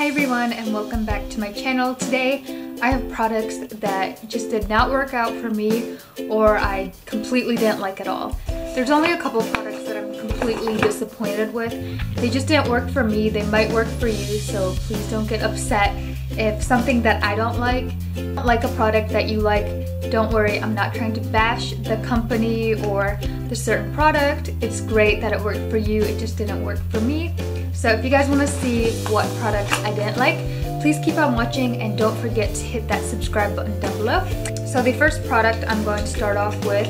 everyone, and welcome back to my channel. Today I have products that just did not work out for me, or I completely didn't like at all. There's only a couple products that I'm completely disappointed with. They just didn't work for me. They might work for you, so please don't get upset if something that I don't like a product that you like. Don't worry, I'm not trying to bash the company or the certain product. It's great that it worked for you, it just didn't work for me. So if you guys want to see what products I didn't like, please keep on watching and don't forget to hit that subscribe button down below. So the first product I'm going to start off with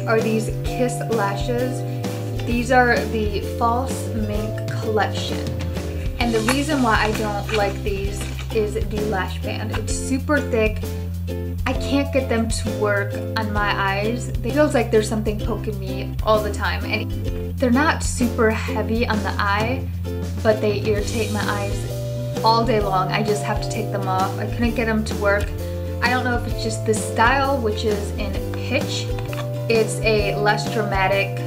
are these Kiss lashes. These are the False Mink collection. And the reason why I don't like these is the lash band. It's super thick. I can't get them to work on my eyes. It feels like there's something poking me all the time. And they're not super heavy on the eye, but they irritate my eyes all day long. I just have to take them off. I couldn't get them to work. I don't know if it's just this style, which is in Pitch. It's a less dramatic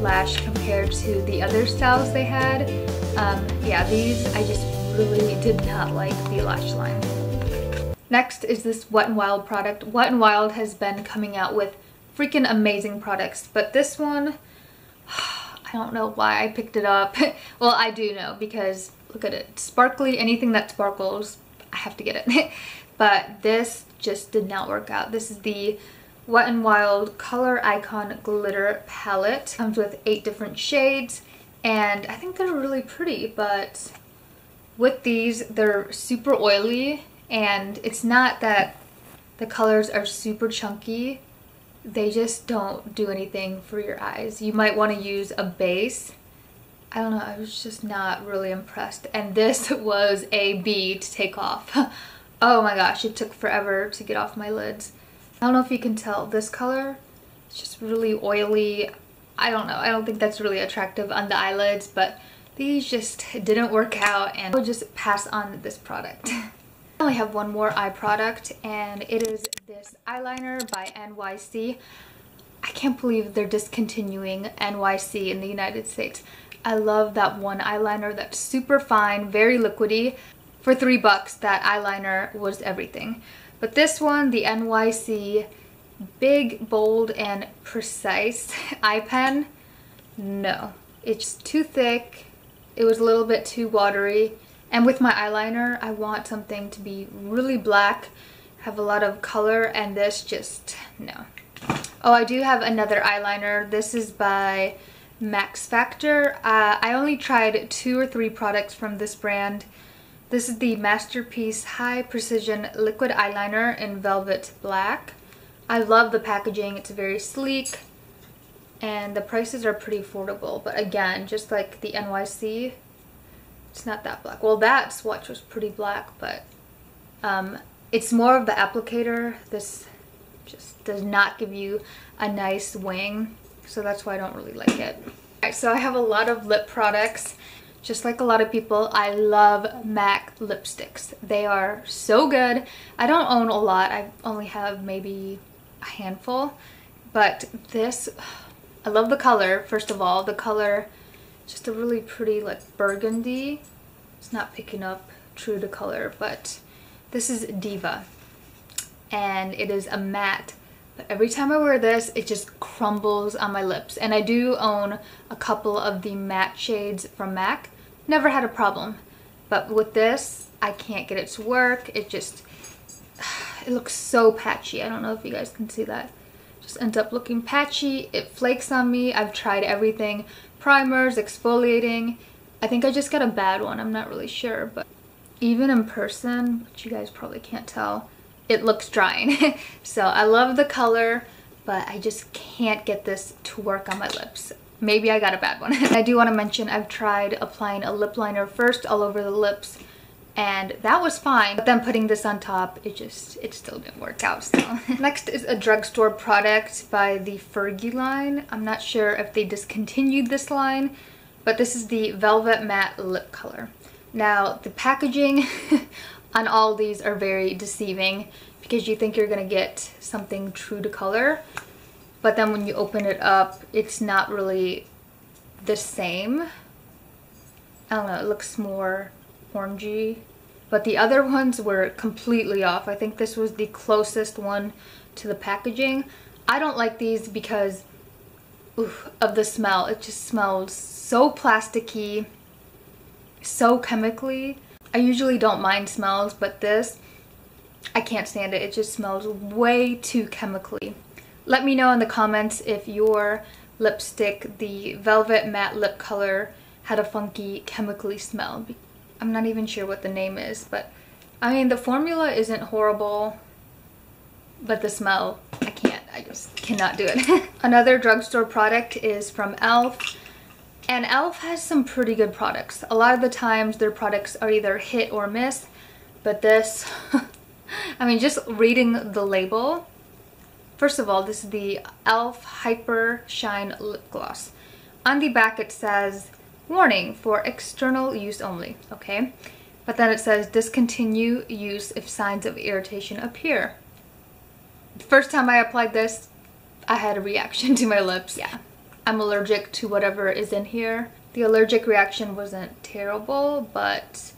lash compared to the other styles they had. Yeah, these I just really did not like the lash line. Next is this Wet n Wild product. Wet n Wild has been coming out with freaking amazing products, but this one, I don't know why I picked it up. Well, I do know, because look at it. Sparkly, anything that sparkles, I have to get it. But this just did not work out. This is the Wet n Wild Coloricon Glitter palette. Comes with 8 different shades, and I think they're really pretty, but with these, they're super oily, and it's not that the colors are super chunky. They just don't do anything for your eyes. You might want to use a base. I don't know, I was just not really impressed. And this was a B to take off. Oh my gosh, it took forever to get off my lids. I don't know if you can tell, this color is just really oily. I don't know, I don't think that's really attractive on the eyelids, but these just didn't work out, and I would just pass on this product. I only have one more eye product, and it is this eyeliner by NYC. I can't believe they're discontinuing NYC in the United States. I love that one eyeliner that's super fine, very liquidy. For $3, that eyeliner was everything. But this one, the NYC Big Bold and Precise eye pen, no. It's too thick. It was a little bit too watery. And with my eyeliner, I want something to be really black, have a lot of color, and this just, no. Oh, I do have another eyeliner. This is by Max Factor. I only tried 2 or 3 products from this brand. This is the Masterpiece High Precision Liquid Eyeliner in Velvet Black. I love the packaging. It's very sleek, and the prices are pretty affordable. But again, just like the NYC, it's not that black. Well, that swatch was pretty black, but it's more of the applicator. This just does not give you a nice wing, so that's why I don't really like it. Alright, so I have a lot of lip products. Just like a lot of people, I love MAC lipsticks. They are so good. I don't own a lot. I only have maybe a handful, but this, I love the color. First of all, the color, just a really pretty like burgundy. It's not picking up true to color, but this is Diva, and it is a matte. But every time I wear this, it just crumbles on my lips. And I do own a couple of the matte shades from MAC. Never had a problem. But with this, I can't get it to work. It just, it looks so patchy. I don't know if you guys can see that. Just ends up looking patchy. It flakes on me. I've tried everything. Primers, exfoliating. I think I just got a bad one. I'm not really sure. But even in person, which you guys probably can't tell, it looks drying. So I love the color, but I just can't get this to work on my lips. Maybe I got a bad one. I do want to mention I've tried applying a lip liner first all over the lips, and that was fine. But then putting this on top, it still didn't work out. So next is a drugstore product by the Fergie line. I'm not sure if they discontinued this line, but this is the Velvet Matte Lip Color. Now the packaging on all these are very deceiving, because you think you're gonna get something true to color, but then when you open it up, it's not really the same. I don't know, it looks more orangey but the other ones were completely off. I think this was the closest one to the packaging. I don't like these because of the smell. It just smells so plasticky, so chemically. I usually don't mind smells, but this, I can't stand it. It just smells way too chemically. Let me know in the comments if your lipstick, the Velvet Matte Lip Color, had a funky chemically smell. I'm not even sure what the name is, but I mean, the formula isn't horrible, but the smell, I just cannot do it. Another drugstore product is from e.l.f. And e.l.f. has some pretty good products. A lot of the times their products are either hit or miss, but this, I mean, just reading the label. First of all, this is the e.l.f. Hypershine Lip Gloss. On the back it says, warning, for external use only, okay? But then it says, discontinue use if signs of irritation appear. The first time I applied this, I had a reaction to my lips. Yeah, I'm allergic to whatever is in here. The allergic reaction wasn't terrible, but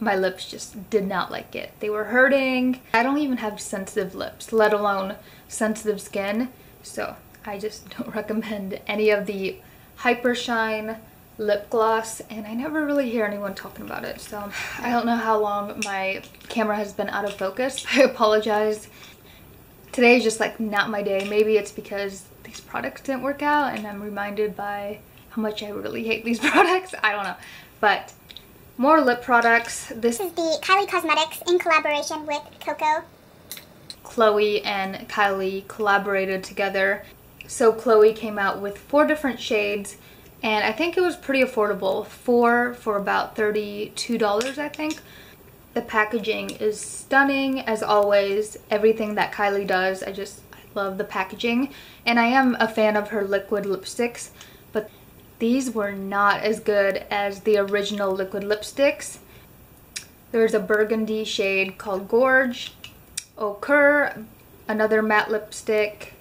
my lips just did not like it. They were hurting. I don't even have sensitive lips, let alone sensitive skin, so I just don't recommend any of the Hypershine lip gloss, and I never really hear anyone talking about it, so I don't know how long my camera has been out of focus. I apologize. Today is just like not my day. Maybe it's because these products didn't work out and I'm reminded by how much I really hate these products. I don't know, but more lip products. This is the Kylie Cosmetics in collaboration with Koko. Chloe and Kylie collaborated together. So Chloe came out with 4 different shades, and I think it was pretty affordable. 4 for about $32, I think. The packaging is stunning as always. Everything that Kylie does, I love the packaging. And I am a fan of her liquid lipsticks, but these were not as good as the original liquid lipsticks. There's a burgundy shade called Gorge, Ochre, another matte lipstick,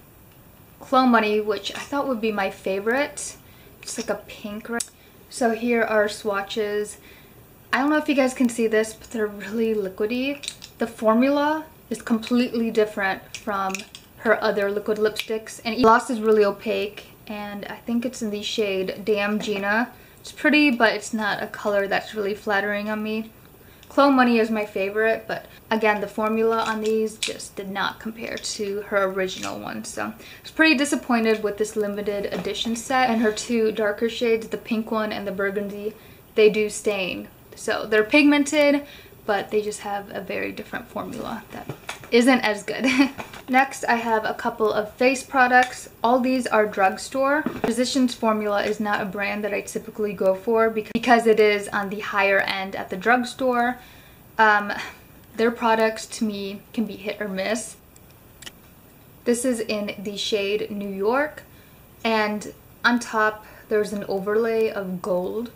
Clo Money, which I thought would be my favorite. It's like a pink. So here are swatches. I don't know if you guys can see this, but they're really liquidy. The formula is completely different from her other liquid lipsticks, and gloss is really opaque, and I think it's in the shade Damn Gina. It's pretty, but it's not a color that's really flattering on me. Clo Money is my favorite, but again, the formula on these just did not compare to her original one, so I was pretty disappointed with this limited edition set. And her 2 darker shades, the pink one and the burgundy, they do stain. So they're pigmented, but they just have a very different formula that isn't as good. Next, I have a couple of face products. All these are drugstore. Physicians Formula is not a brand that I typically go for because it is on the higher end at the drugstore. Their products to me can be hit or miss. This is in the shade New York, and on top there's an overlay of gold,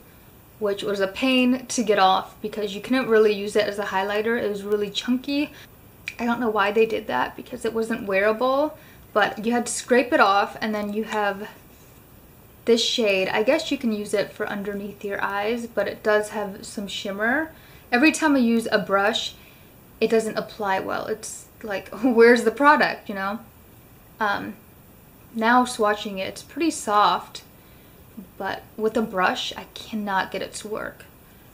which was a pain to get off because you couldn't really use it as a highlighter. It was really chunky. I don't know why they did that because it wasn't wearable, but you had to scrape it off, and then you have this shade. I guess you can use it for underneath your eyes, but it does have some shimmer. Every time I use a brush, it doesn't apply well. It's like, where's the product, you know? Now swatching it, it's pretty soft, but with a brush, I cannot get it to work.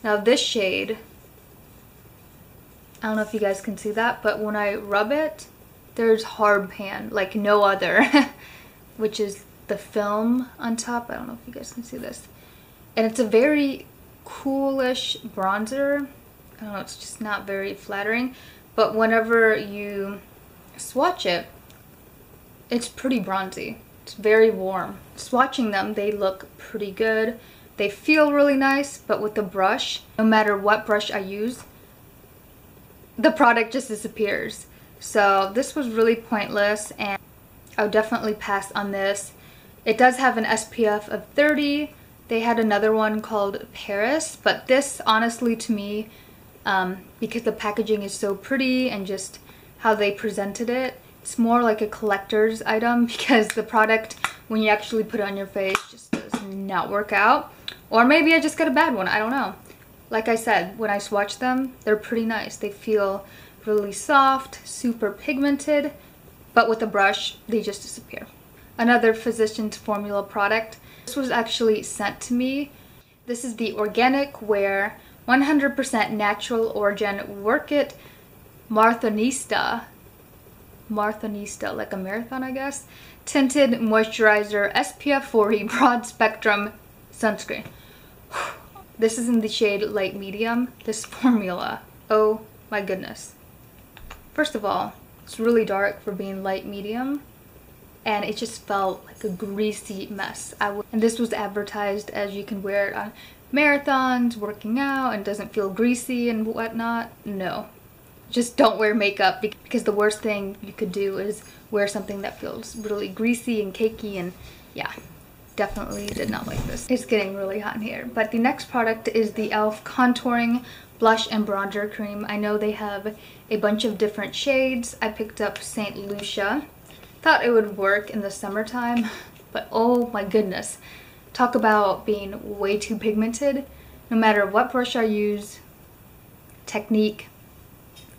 Now this shade, I don't know if you guys can see that, but when I rub it, there's hard pan like no other, which is the film on top. I don't know if you guys can see this. And it's a very coolish bronzer. I don't know, it's just not very flattering, but whenever you swatch it, it's pretty bronzy. It's very warm. Swatching them, they look pretty good. They feel really nice, but with the brush, no matter what brush I use, the product just disappears. So this was really pointless, and I would definitely pass on this. It does have an SPF of 30. They had another one called Paris, but this honestly to me, because the packaging is so pretty and just how they presented it, it's more like a collector's item because the product, when you actually put it on your face, just does not work out. Or maybe I just got a bad one, I don't know. Like I said, when I swatch them, they're pretty nice. They feel really soft, super pigmented, but with a brush, they just disappear. Another Physicians Formula product. This was actually sent to me. This is the Organic Wear 100% Natural Origin Work It Marathonista, like a marathon, I guess. Tinted Moisturizer SPF 40 Broad Spectrum Sunscreen. This is in the shade Light Medium. This formula, oh my goodness. First of all, it's really dark for being light medium, and it just felt like a greasy mess. And this was advertised as you can wear it on marathons, working out, and doesn't feel greasy and whatnot. No, just don't wear makeup, because the worst thing you could do is wear something that feels really greasy and cakey, and yeah, definitely did not like this. It's getting really hot in here. But the next product is the e.l.f. Contouring Blush and Bronzer Cream. I know they have a bunch of different shades. I picked up St. Lucia. Thought it would work in the summertime, but oh my goodness. Talk about being way too pigmented. No matter what brush I use, technique,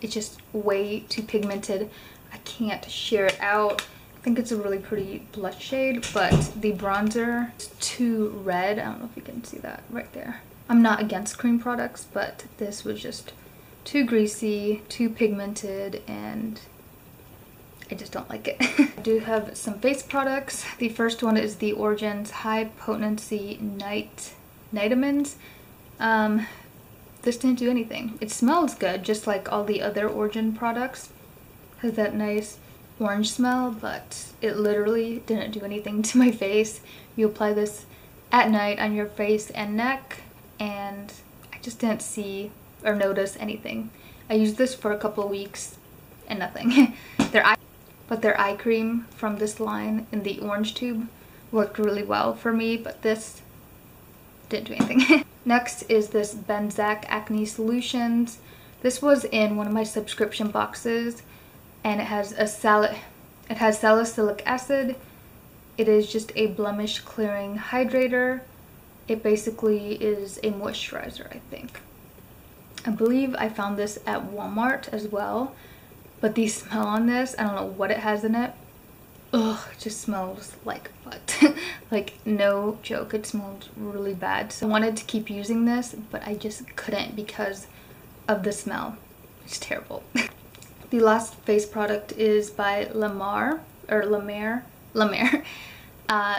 it's just way too pigmented. I can't sheer it out. I think it's a really pretty blush shade, but the bronzer is too red. I don't know if you can see that right there. I'm not against cream products, but this was just too greasy, too pigmented, and I just don't like it. I do have some face products. The first one is the Orgins High-Potency Night-A-Mins. This didn't do anything. It smells good, just like all the other Origin products. Has that nice orange smell, but it literally didn't do anything to my face. You apply this at night on your face and neck, and I just didn't see or notice anything. I used this for a couple of weeks and nothing. But their eye cream from this line in the orange tube worked really well for me, but this didn't do anything. Next is this BenZack Acne Solutions. This was in one of my subscription boxes, and it has salicylic acid. It is just a blemish clearing hydrator. It basically is a moisturizer, I think. I believe I found this at Walmart as well, but the smell on this, I don't know what it has in it. Ugh, it just smells like butt. Like, no joke, it smells really bad. So I wanted to keep using this, but I just couldn't because of the smell. It's terrible. The last face product is by La Mer.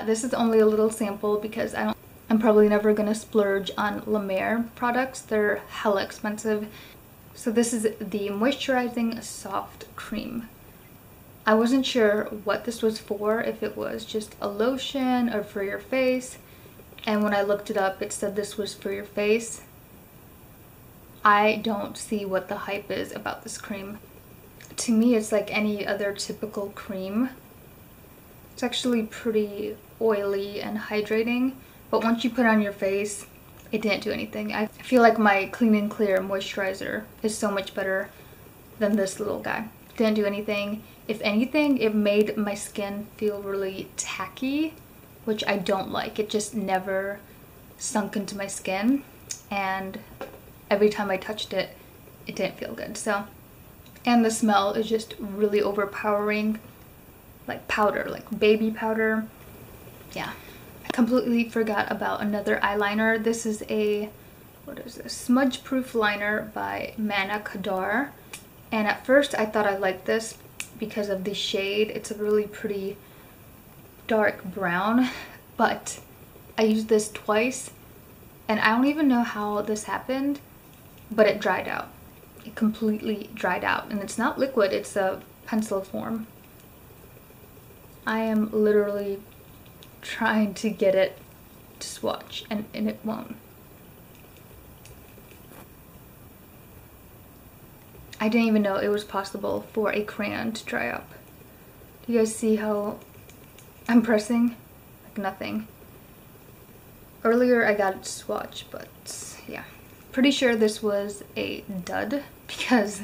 This is only a little sample because I'm probably never gonna splurge on La Mer products. They're hella expensive. So this is the Moisturizing Soft Cream. I wasn't sure what this was for, if it was just a lotion or for your face. And when I looked it up, it said this was for your face. I don't see what the hype is about this cream. To me, it's like any other typical cream. It's actually pretty oily and hydrating, but once you put it on your face, it didn't do anything. I feel like my Clean and Clear moisturizer is so much better than this little guy. Didn't do anything. If anything, it made my skin feel really tacky, which I don't like. It just never sunk into my skin, and every time I touched it, it didn't feel good. So, and the smell is just really overpowering, like powder, like baby powder. Yeah. I completely forgot about another eyeliner. This is a, what is this? Smudge-proof liner by Manna Kadar. And at first I thought I liked this because of the shade. It's a really pretty dark brown, but I used this twice and I don't even know how this happened, but it dried out. It completely dried out, and it's not liquid, it's a pencil form. I am literally trying to get it to swatch and it won't. I didn't even know it was possible for a crayon to dry up. Do you guys see how I'm pressing? Like nothing. Earlier I got it to swatch, but yeah. Pretty sure this was a dud because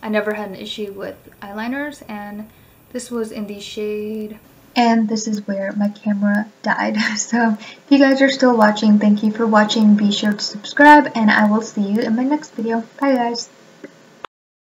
I never had an issue with eyeliners, and this was in the shade And this is where my camera died. So if you guys are still watching, thank you for watching. Be sure to subscribe, and I will see you in my next video. Bye guys.